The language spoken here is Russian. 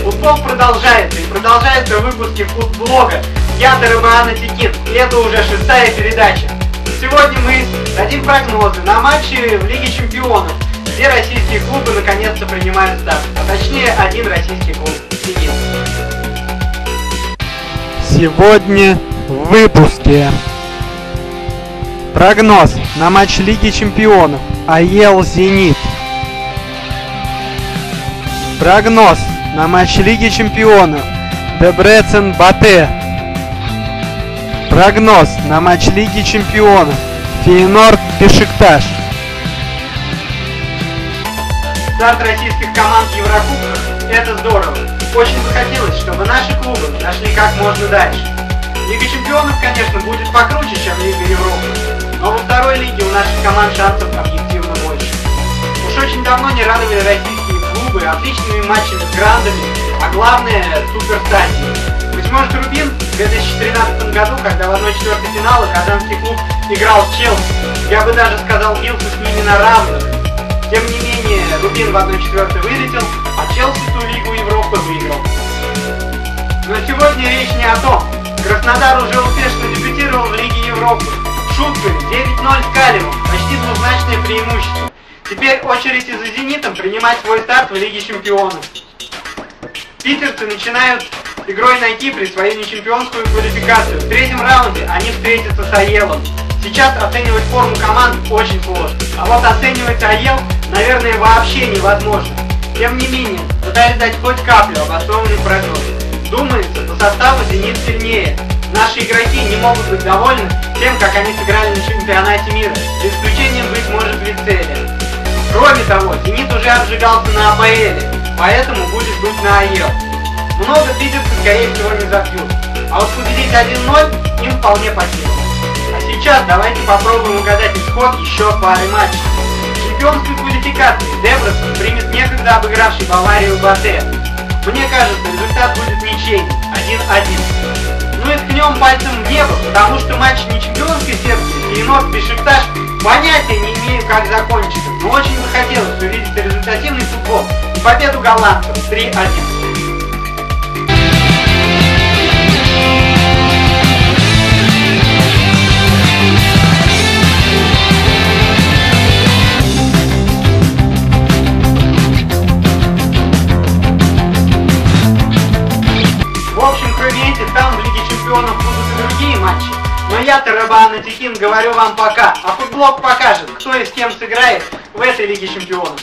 Футбол продолжается, и продолжаются выпуски футблога. Я Тарабан Атикин, и это уже 6-я передача. Сегодня мы дадим прогнозы на матчи в Лиге Чемпионов, где российские клубы наконец-то принимают старт, а точнее один российский клуб «Зенит». Сегодня в выпуске прогноз на матч Лиги Чемпионов АЕЛ «Зенит». Прогноз на матч Лиги Чемпионов Дебрецен БАТЭ. Прогноз на матч Лиги Чемпионов Фейенорд Бешикташ. Старт российских команд в Еврокубках – это здорово. Очень бы хотелось, чтобы наши клубы дошли как можно дальше. Лига Чемпионов, конечно, будет покруче, чем Лига Европы, но во второй лиге у наших команд шансов объективно больше. Уж очень давно не радовали российские клубы отличными матчами с грандами, а главное – суперстатией. Быть может, Рубин в 2013 году, когда в 1/4 финала казанский клуб играл с Челси, я бы даже сказал, бился с ними на равных. Тем не менее, Рубин в 1/4 вылетел, а Челси ту Лигу Европы выиграл. Но сегодня речь не о том. Краснодар уже успешно дебютировал в Лиге Европы. Шутка 9-0 с Калевым, почти двузначное преимущество. Теперь очередь и за «Зенитом» принимать свой старт в Лиге Чемпионов. Питерцы начинают игрой на Кипре свою нечемпионскую квалификацию. В третьем раунде они встретятся с АЕЛом. Сейчас оценивать форму команд очень сложно. А вот оценивать АЕЛ, наверное, вообще невозможно. Тем не менее, пытаюсь дать хоть каплю обоснованный прогноз. Думается, по составу «Зенит» сильнее. Наши игроки не могут быть довольны тем, как они сыграли на чемпионате мира. За исключением, быть может, Вицеля. Кроме того, «Зенит» уже обжигался на АПЛ, поэтому будет дуть на АЕЛ. Много питерцев, скорее всего, не забьют. А вот победить 1-0 им вполне по силам. А сейчас давайте попробуем угадать исход еще пары матчей. В чемпионской квалификации Дебрецен примет некогда обыгравший Баварию БАТЭ. Мне кажется, результат будет ничейный, 1-1. Ну и ткнем пальцем в небо, потому что матч не чемпионской серии, Фейенорд Бешикташ, понятия не имею, как закончится, но очень бы хотелось увидеть результативный футбол и победу голландцев 3-1. Там в Лиге Чемпионов будут и другие матчи. Но я, Тарабан Атикин, говорю вам пока. А футблог покажет, кто и с кем сыграет в этой Лиге Чемпионов.